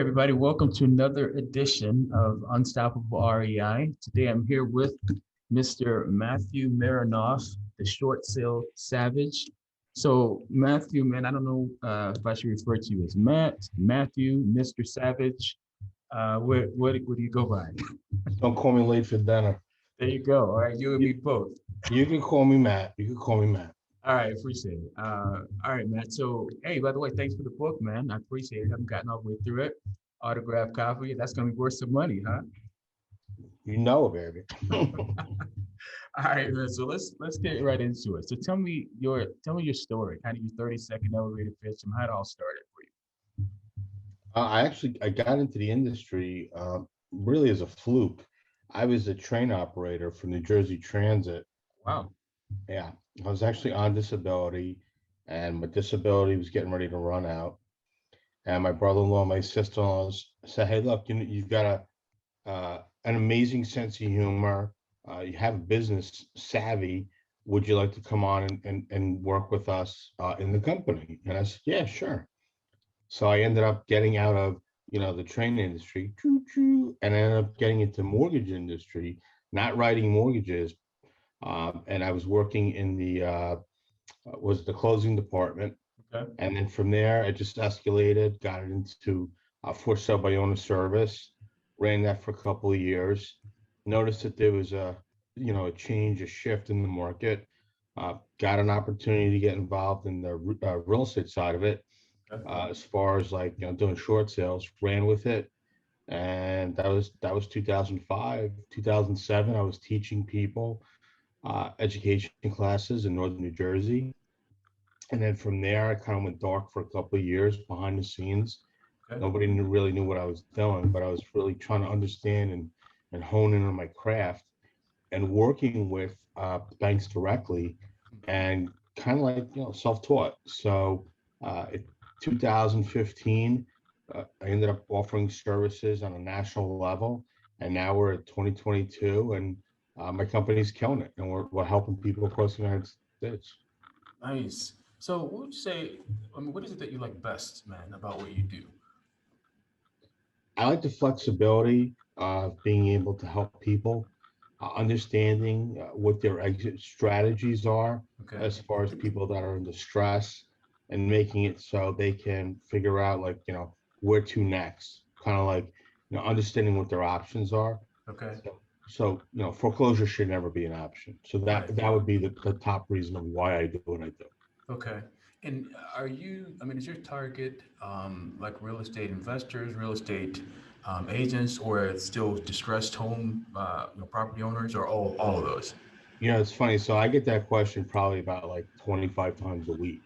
Everybody, welcome to another edition of Unstoppable REI. Today I'm here with Mr. Matthew Marinoff, the short sale savage. So, Matthew, man, I don't know if I should refer to you as Matthew, Mr. Savage. What do you go by? Don't call me late for dinner. There you go. All right, you and me You, both. you can call me Matt. You can call me Matt. All right, appreciate it. All right, Matt. So, hey, by the way, thanks for the book, man. I appreciate it. I haven't gotten all the way through it. Autographed copy. That's gonna be worth some money, huh? You know it, baby. All right, man. So let's get right into it. So tell me your story, kind of your 30-second elevator pitch and how it all started for you. I got into the industry really as a fluke. I was a train operator for New Jersey Transit. Wow. Yeah, I was actually on disability, and my disability was getting ready to run out. And my brother-in-law, my sister-in-law said, "Hey, look, you've got an amazing sense of humor. You have business savvy. Would you like to come on and work with us in the company?" And I said, "Yeah, sure." So I ended up getting out of, the train industry, and I ended up getting into mortgage industry, not writing mortgages. And I was working in was the closing department. Okay. And then from there, I just escalated, got it into for sale by owner service, ran that for a couple of years. Noticed that there was a change, a shift in the market. Got an opportunity to get involved in the real estate side of it, Okay. as far as doing short sales. Ran with it, and that was 2005, 2007. I was teaching people education classes in northern New Jersey. And then from there, I kind of went dark for a couple of years behind the scenes. Okay. Nobody really knew what I was doing, but I was really trying to understand and hone in on my craft and working with banks directly and kind of like, self-taught. So in 2015, I ended up offering services on a national level. And now we're at 2022, and my company's killing it. And we're helping people across the United States. Nice. So what would you say? I mean, what is it that you like best, man, about what you do? I like the flexibility of being able to help people, understanding what their exit strategies are Okay. as far as people that are in distress, and making it so they can figure out, like, where to next, kind of like, understanding what their options are. Okay. So foreclosure should never be an option. So Right. that would be the top reason of why I do what I do. Okay. And I mean, is your target like real estate investors, real estate agents, or it's still distressed home property owners, or all of those? It's funny. So I get that question probably about like 25 times a week.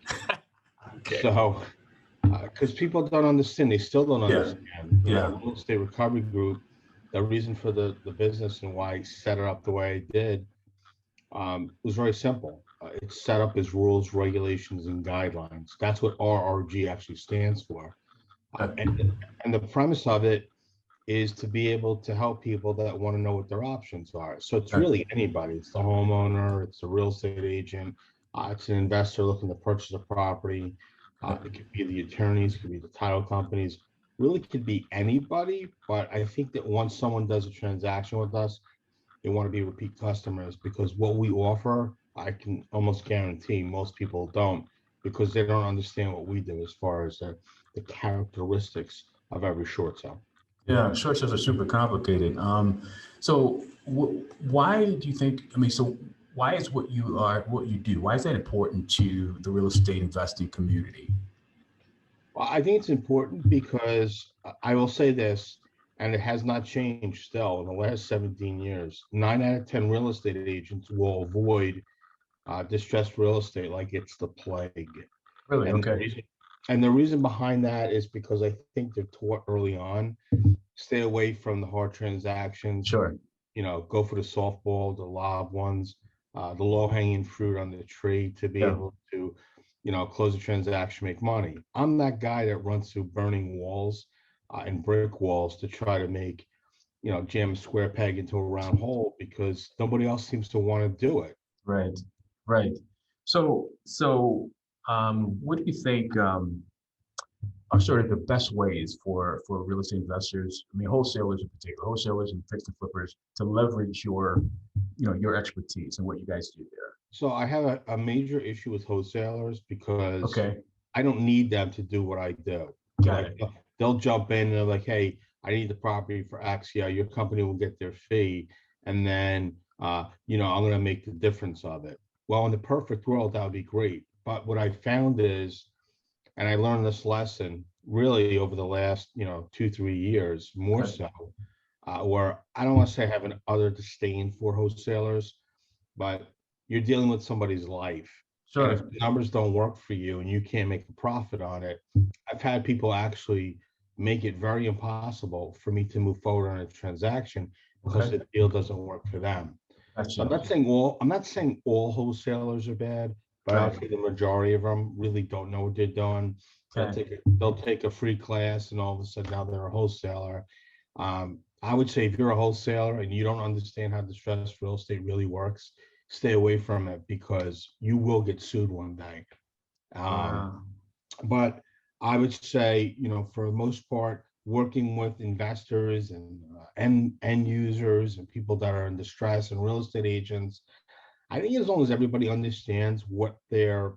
Okay. So because people don't understand, they still don't Yeah. understand. Yeah. Real estate recovery group, the reason for the business and why I set it up the way I did, was very simple. It's set up as rules, regulations, and guidelines. That's what RRG actually stands for. Uh, Okay. and and the premise of it is to be able to help people that want to know what their options are. So it's Okay. really anybody. It's the homeowner, it's a real estate agent, it's an investor looking to purchase a property. Okay. It could be the attorneys, it could be the title companies, really could be anybody. But I think that once someone does a transaction with us, they want to be repeat customers, because what we offer, I can almost guarantee most people don't, because they don't understand what we do as far as the characteristics of every short sale. Yeah. Short sales are super complicated. So why do you think? I mean, so why is what you do? Why is that important to the real estate investing community? Well, I think it's important because I will say this, and it has not changed still in the last 17 years. 9 out of 10 real estate agents will avoid distressed real estate like it's the plague. Really? And the Okay. reason, and the reason behind that is because I think they're taught early on, stay away from the hard transactions, Sure. go for the softball, the lob ones, the low hanging fruit on the tree to be Yeah. able to, close a transaction, make money. I'm that guy that runs through burning walls and brick walls to try to make, jam a square peg into a round hole, because nobody else seems to want to do it. Right. Right. So what do you think? sort of the best ways for real estate investors, I mean, wholesalers in particular, wholesalers and fix and flippers, to leverage your, your expertise and what you guys do there? So I have a major issue with wholesalers because Okay, I don't need them to do what I do. got Like it. they'll jump in and they're like, hey, I need the property for X. Yeah, your company will get their fee. And then, I'm going to make the difference of it. Well, in the perfect world, that would be great. But what I found is, and I learned this lesson really over the last, 2, 3 years, more Okay, so, where I don't want to say I have an utter disdain for wholesalers, but you're dealing with somebody's life. And if sure. the numbers don't work for you and you can't make a profit on it, I've had people actually make it very impossible for me to move forward on a transaction because Okay, the deal doesn't work for them. So gotcha. I'm not saying all wholesalers are bad, but I'll Right. say the majority of them really don't know what they're doing. Okay. They'll take a free class and all of a sudden now they're a wholesaler. I would say if you're a wholesaler and you don't understand how distressed real estate really works, stay away from it because you will get sued one day. Um, Wow. but I would say, for the most part, working with investors and end users and people that are in distress and real estate agents, I think as long as everybody understands what their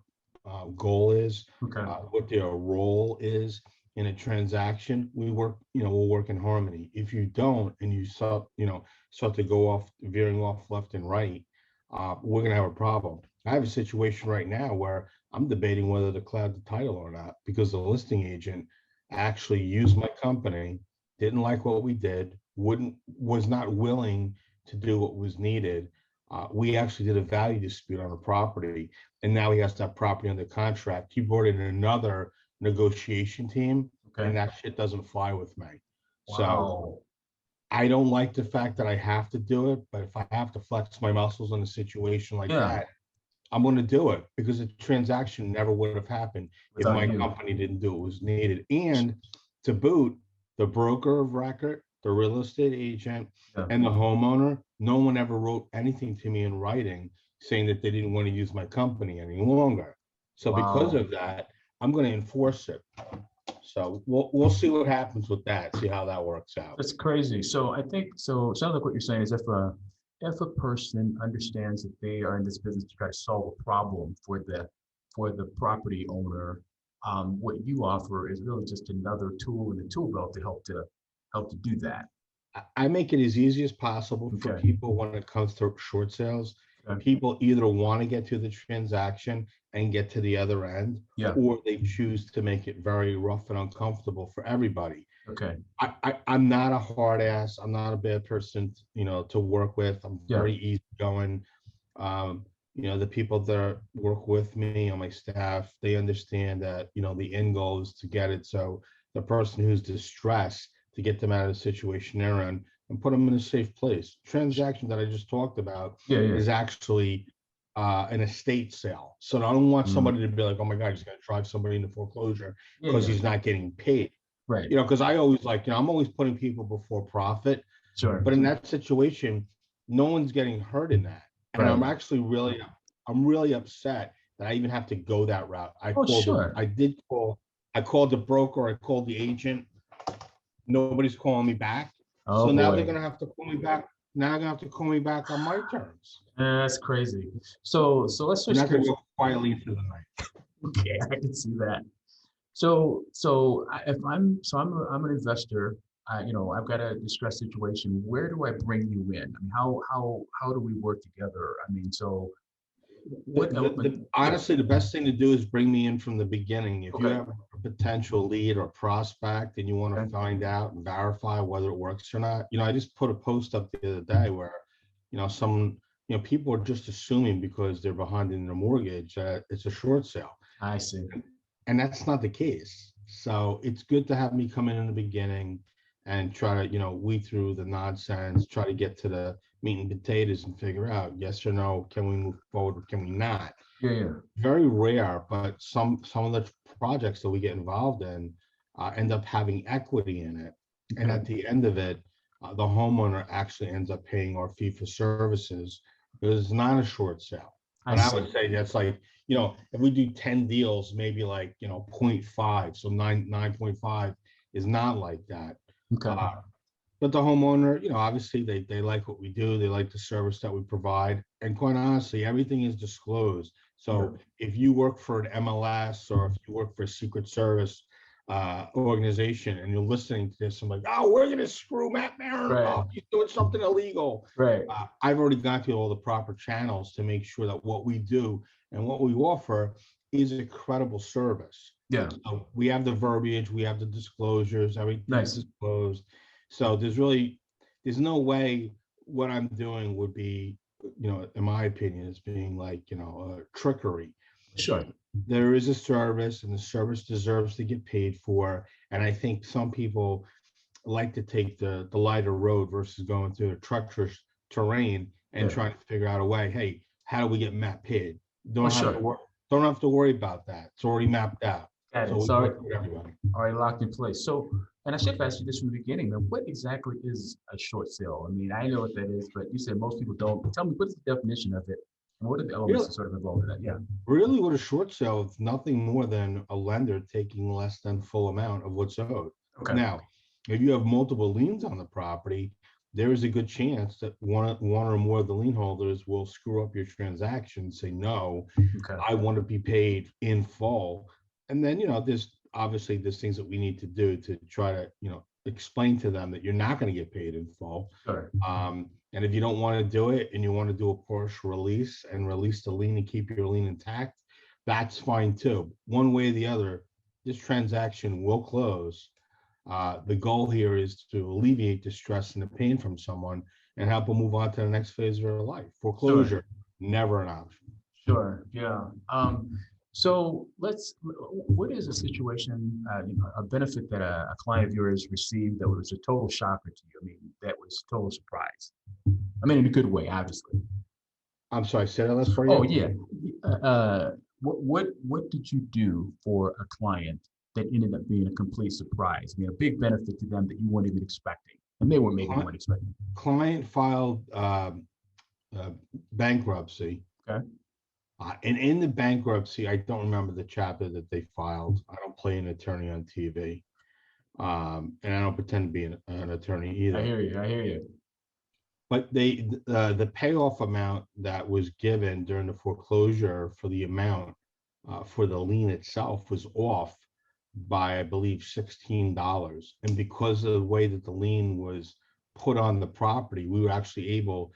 goal is, Okay. what their role is in a transaction, we'll work in harmony. If you don't, and start to go off, veering off left and right, we're gonna have a problem. I have a situation right now where I'm debating whether to cloud the title or not because the listing agent actually used my company, didn't like what we did, was not willing to do what was needed. We actually did a value dispute on a property, and now he has that property under contract. He brought in another negotiation team, Okay. and that shit doesn't fly with me. So Wow. I don't like the fact that I have to do it, but if I have to flex my muscles in a situation like Yeah. that, I'm going to do it because the transaction never would have happened if Without my you. company didn't do what was needed. And to boot, the broker of record, the real estate agent, Yeah. and the homeowner, no one ever wrote anything to me in writing saying that they didn't want to use my company any longer. So because Wow. of that, I'm going to enforce it. So we'll see what happens with that, see how that works out. That's crazy. So I think so. It sounds like what you're saying is if a person understands that they are in this business to try to solve a problem for the property owner, what you offer is really just another tool in the tool belt to help to do that. I make it as easy as possible for Okay. people when it comes to short sales. Okay. People either want to get to the transaction and get to the other end, Yeah. or they choose to make it very rough and uncomfortable for everybody. Okay. I'm not a hard ass. I'm not a bad person, to work with. I'm Yeah. very easygoing. The people that work with me on my staff, they understand that, the end goal is to get it. So the person who's distressed, to get them out of the situation they're in and put them in a safe place. Transaction that I just talked about Yeah. Yeah. is actually an estate sale. So I don't want Mm. somebody to be like, oh my God, he's going to drive somebody into foreclosure Yeah. because Yeah. he's not getting paid. Right. Because I always I'm always putting people before profit. Sure. But in that situation, no one's getting hurt in that. And Right. I'm really upset that I even have to go that route. Oh, sure. I called the broker, I called the agent. Nobody's calling me back. Oh So now they're boy. gonna have to call me back. Now they're gonna have to call me back on my terms. That's crazy. So let's I'm switch not gonna gears. go quietly into the night. Okay, I can see that. If I'm an investor, I've got a distressed situation. Where do I bring you in? I mean, how do we work together? I mean, so what element? Yeah. Honestly, the best thing to do is bring me in from the beginning. If you Okay. have a potential lead or prospect and you want to Okay. find out and verify whether it works or not, I just put a post up the other day where, people are just assuming because they're behind in their mortgage that it's a short sale. I see. And that's not the case. So it's good to have me come in the beginning and try to, weed through the nonsense, try to get to the meat and potatoes and figure out yes or no, can we move forward or can we not? Yeah. Yeah. Very rare, but some of the projects that we get involved in end up having equity in it. And Okay. at the end of it, the homeowner actually ends up paying our fee for services because it's not a short sale. I But I see. would say that's like, if we do 10 deals, maybe like, 0.5, so 9.5 is not like that. Okay. Uh, but the homeowner, obviously they like what we do. They like the service that we provide. And quite honestly, everything is disclosed. Yeah. So if you work for an MLS or if you work for a Secret Service organization and you're listening to this, I'm like, oh, we're going to screw Matt Marin. Right. Oh, he's doing something illegal. Right. I've already gone through all the proper channels to make sure that what we do and what we offer is a credible service. Yeah. So we have the verbiage, we have the disclosures, everything's Nice. disclosed. So there's no way what I'm doing would be, in my opinion, as being like, trickery. Sure. There is a service and the service deserves to get paid for. And I think some people like to take the lighter road versus going through the treacherous terrain and Yeah. trying to figure out a way, hey, how do we get Matt paid? Oh, sure. Don't have to worry about that. It's already mapped out. Got it. So we Sorry. work with everybody. Already locked in place. So, and I should have asked you this from the beginning, man, what exactly is a short sale? I mean, I know what that is, but you said most people don't. Tell me, what is the definition of it? And what are the elements that sort of involved in that? Yeah. Really, what a short sale, it's nothing more than a lender taking less than full amount of what's owed. Okay. Now, if you have multiple liens on the property, there is a good chance that one or more of the lien holders will screw up your transaction, say, no, Okay. I want to be paid in full. And then, there's things that we need to do to try to, explain to them that you're not going to get paid in full. Sure. And if you don't want to do it and you want to do a partial release and release the lien and keep your lien intact, that's fine too. One way or the other, this transaction will close. The goal here is to alleviate the stress and the pain from someone and help them move on to the next phase of their life. Foreclosure, never an option. Sure. Yeah. So what is a situation, a benefit that a client of yours received that was a total shocker to you? I mean, that was a total surprise. I mean, in a good way, obviously. I'm sorry, say that last part. Oh, yeah. What did you do for a client that ended up being a complete surprise? I mean, a big benefit to them that you weren't even expecting, and they were maybe weren't expecting. Client filed bankruptcy. Okay. And in the bankruptcy, I don't remember the chapter that they filed. I don't play an attorney on TV, and I don't pretend to be an attorney either. I hear you. But the payoff amount that was given during the foreclosure for the amount for the lien itself was off by, I believe, $16. And because of the way that the lien was put on the property, we were actually able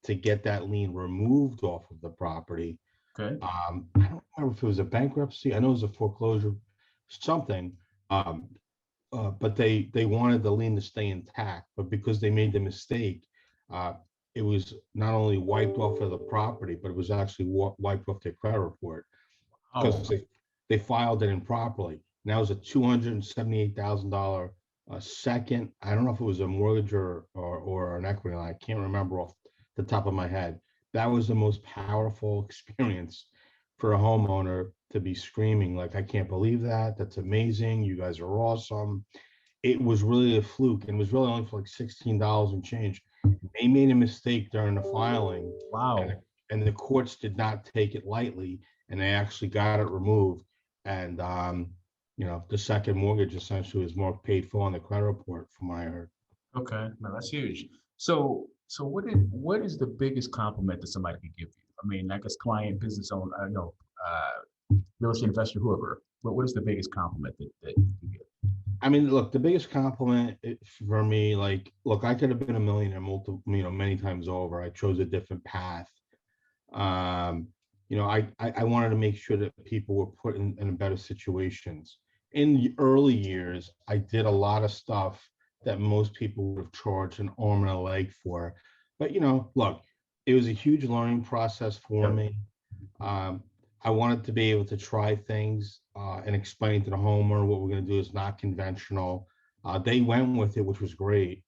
to get that lien removed off of the property. Okay. I don't remember if it was a bankruptcy. I know it was a foreclosure, something. But they wanted the lien to stay intact, but because they made the mistake, it was not only wiped off of the property, but it was actually wiped off their credit report because they filed it improperly. Now it was a $278,000 second. I don't know if it was a mortgage or an equity line. I can't remember off the top of my head. That was the most powerful experience for a homeowner to be screaming like, I can't believe that. That's amazing. You guys are awesome. It was really a fluke, and it was really only for like $16 and change. They made a mistake during the filing. Wow. And the courts did not take it lightly, and they actually got it removed. And the second mortgage essentially was more paid for on the credit report, from what I heard. Okay, no, that's huge. So what is the biggest compliment that somebody could give you? I mean, like as client, business owner, real estate investor, whoever. But what is the biggest compliment that you can give? I mean, look, the biggest compliment for me, like, look, I could have been a millionaire many times over. I chose a different path. I wanted to make sure that people were put in better situations. In the early years, I did a lot of stuff that most people would have charged an arm and a leg for. But, look, it was a huge learning process for me. I wanted to be able to try things and explain to the homeowner what we're going to do is not conventional. They went with it, which was great.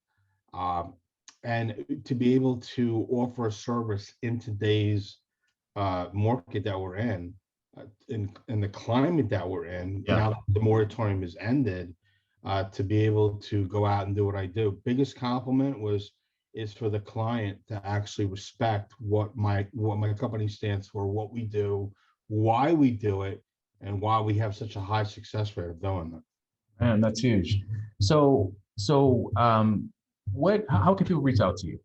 And to be able to offer a service in today's market that we're in the climate that we're in, now that the moratorium is ended, to be able to go out and do what I do. Biggest compliment is for the client to actually respect what my company stands for, what we do, why we do it, and why we have such a high success rate of doing it. Man, that's huge. So, how can people reach out to you?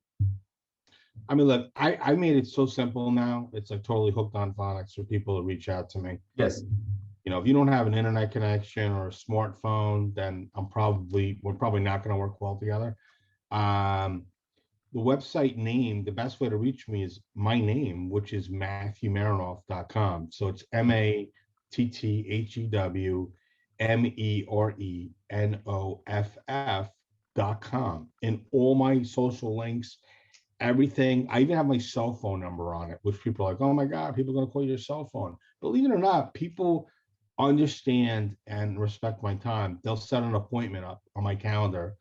I mean, look, I made it so simple now. It's like totally hooked on phonics for people to reach out to me. Yes. You know, if you don't have an internet connection or a smartphone, then we're probably not going to work well together. Um, the website name, the best way to reach me is my name, which is MatthewMarinoff.com. So it's MatthewMarenoff.com. And all my social links, everything. I even have my cell phone number on it, which people are like, oh my God, people are going to call you your cell phone. Believe it or not, people understand and respect my time. They'll set an appointment up on my calendar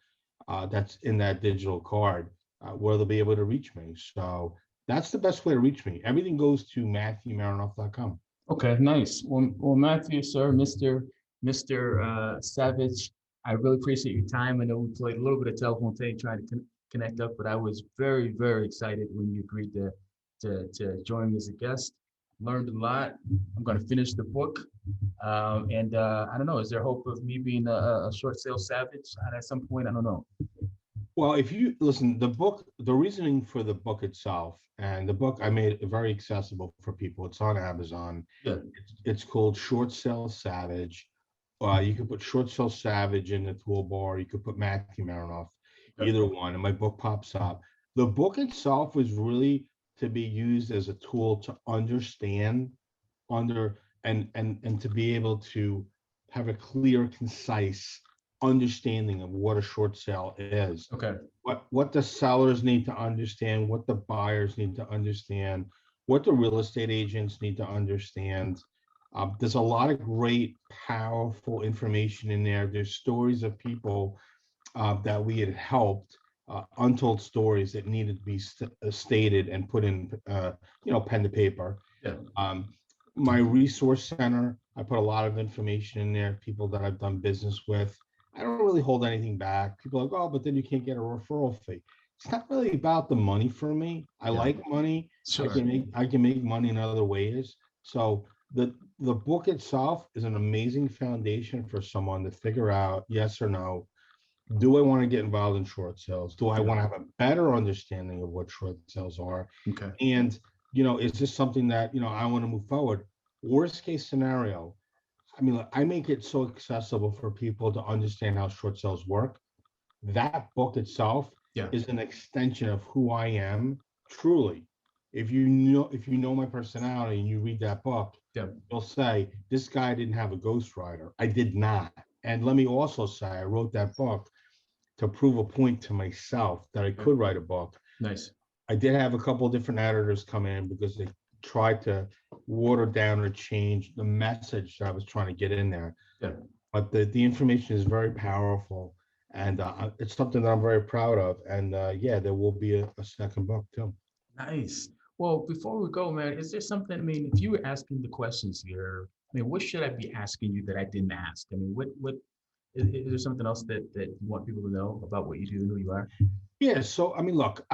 that's in that digital card where they'll be able to reach me. So that's the best way to reach me. Everything goes to MatthewMarinoff.com. Okay, nice. Well, Matthew, sir, Mr. Savage, I really appreciate your time. I know we played a little bit of telephone tag trying to connect up, but I was very, very excited when you agreed to join me as a guest. Learned a lot. I'm going to finish the book. And I don't know, is there hope of me being a short sale savage at some point? I don't know. Well, if you listen, the book, the reasoning for the book itself, and the book I made it very accessible for people. It's on Amazon. Yeah. It's called Short Sale Savage. You could put Short Sale Savage in the toolbar. You could put Matthew Marinoff, either one, and my book pops up. The book itself was really to be used as a tool to understand and to be able to have a clear, concise understanding of what a short sale is. Okay. What the sellers need to understand, what the buyers need to understand, what the real estate agents need to understand. There's a lot of great, powerful information in there. There's stories of people that we had helped, untold stories that needed to be stated and put in, pen to paper. Yeah. My resource center, I put a lot of information in there, people that I've done business with. I don't really hold anything back. People are like, oh, but then you can't get a referral fee. It's not really about the money for me. I like money. Sure. I can make money in other ways. So the book itself is an amazing foundation for someone to figure out yes or no. Do I want to get involved in short sales? Do I want to have a better understanding of what short sales are? Okay. And is this something that I want to move forward? Worst case scenario, I mean, I make it so accessible for people to understand how short sales work. That book itself is an extension of who I am, truly. If you know my personality and you read that book, you'll say, this guy didn't have a ghostwriter. I did not. And let me also say, I wrote that book to prove a point to myself that I could write a book. Nice. I did have a couple of different editors come in because they tried to water down or change the message that I was trying to get in there. Yeah. But the information is very powerful, and it's something that I'm very proud of. And there will be a second book too. Nice. Well, before we go, man, is there something, I mean, if you were asking the questions here, I mean, what should I be asking you that I didn't ask? I mean, what is there something else that you want people to know about what you do and who you are? Yeah, so I mean, look,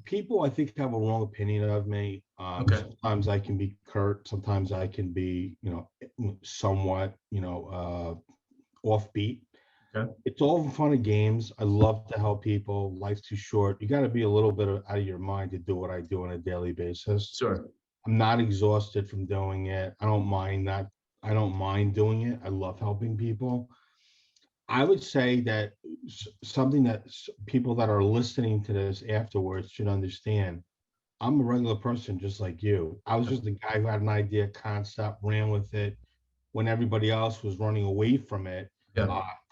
people I think have a wrong opinion of me. Okay. Sometimes I can be curt, sometimes I can be, somewhat, offbeat. Okay. It's all fun and games. I love to help people. Life's too short. You got to be a little bit out of your mind to do what I do on a daily basis. Sure. I'm not exhausted from doing it. I don't mind that. I don't mind doing it. I love helping people. I would say that something that people that are listening to this afterwards should understand. I'm a regular person just like you. I was just a guy who had an idea, concept, ran with it when everybody else was running away from it.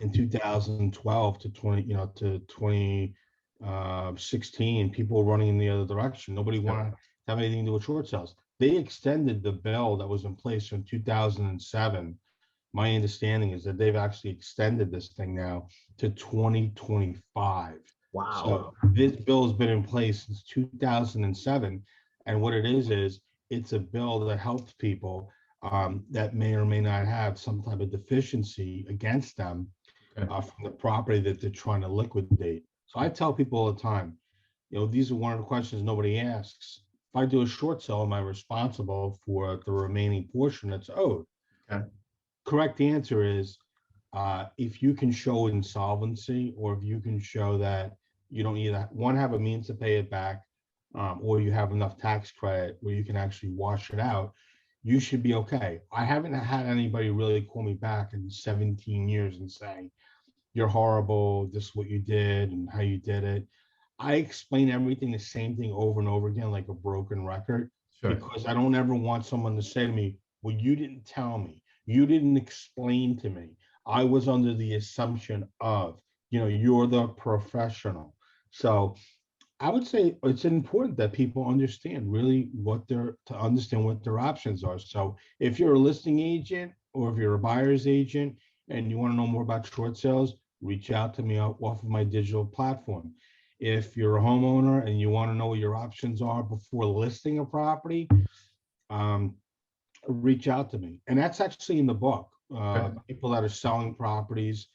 In 2012 to 2016, people were running in the other direction. Nobody wanted to have anything to do with short sales. They extended the bill that was in place in 2007. My understanding is that they've actually extended this thing now to 2025. Wow. So this bill has been in place since 2007. And what it is it's a bill that helps people that may or may not have some type of deficiency against them from the property that they're trying to liquidate. So I tell people all the time, these are one of the questions nobody asks. if I do a short sale, am I responsible for the remaining portion that's owed? Okay. Correct answer is, if you can show insolvency, or if you can show that you don't either, one, have a means to pay it back, or you have enough tax credit where you can actually wash it out, you should be okay. I haven't had anybody really call me back in 17 years and say, you're horrible, this is what you did and how you did it. I explain everything the same thing over and over again, like a broken record, Sure. because I don't ever want someone to say to me, well, you didn't tell me, you didn't explain to me. I was under the assumption of, you're the professional. So I would say it's important that people understand really to understand what their options are. So if you're a listing agent, or if you're a buyer's agent and you want to know more about short sales, reach out to me off of my digital platform. If you're a homeowner and you want to know what your options are before listing a property, um, reach out to me. And that's actually in the book. Okay. People that are selling properties,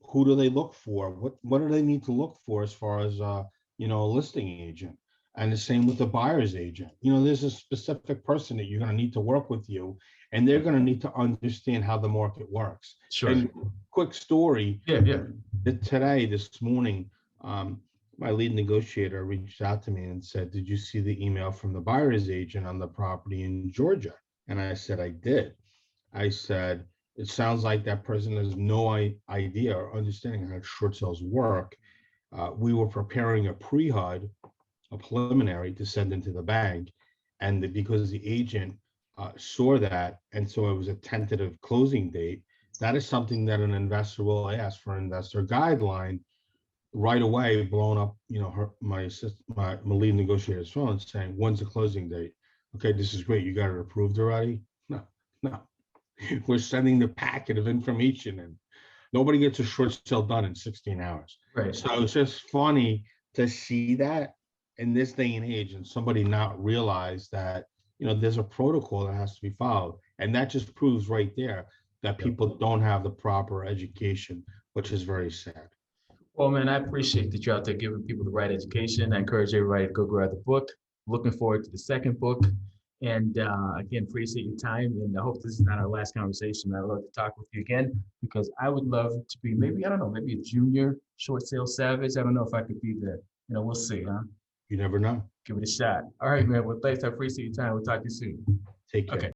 who do they look for? What do they need to look for as far as a listing agent? And the same with the buyer's agent. There's a specific person that you're going to need to work with you, and they're going to need to understand how the market works. Sure. And quick story. Yeah. This morning, my lead negotiator reached out to me and said, "Did you see the email from the buyer's agent on the property in Georgia?" And I said, "I did." I said, "It sounds like that person has no idea or understanding how short sales work. We were preparing a pre-HUD, a preliminary, to send into the bank. And because the agent saw that, and so it was a tentative closing date, that is something that an investor will ask for, an investor guideline." Right away, blown up, my lead negotiator's phone, saying, "When's the closing date?" Okay, this is great. You got it approved already? No, no. We're sending the packet of information, and nobody gets a short sale done in 16 hours. Right. So it's just funny to see that in this day and age, and somebody not realize that, there's a protocol that has to be followed. And that just proves right there that people don't have the proper education, which is very sad. Well, man, I appreciate that you're out there giving people the right education. I encourage everybody to go grab the book. Looking forward to the second book. And again, appreciate your time. And I hope this is not our last conversation. I'd love to talk with you again, because I would love to be maybe, I don't know, maybe a junior short sale savage. I don't know if I could be there. We'll see, huh? You never know. Give it a shot. All right, man. Well, thanks. I appreciate your time. We'll talk to you soon. Take care. Okay.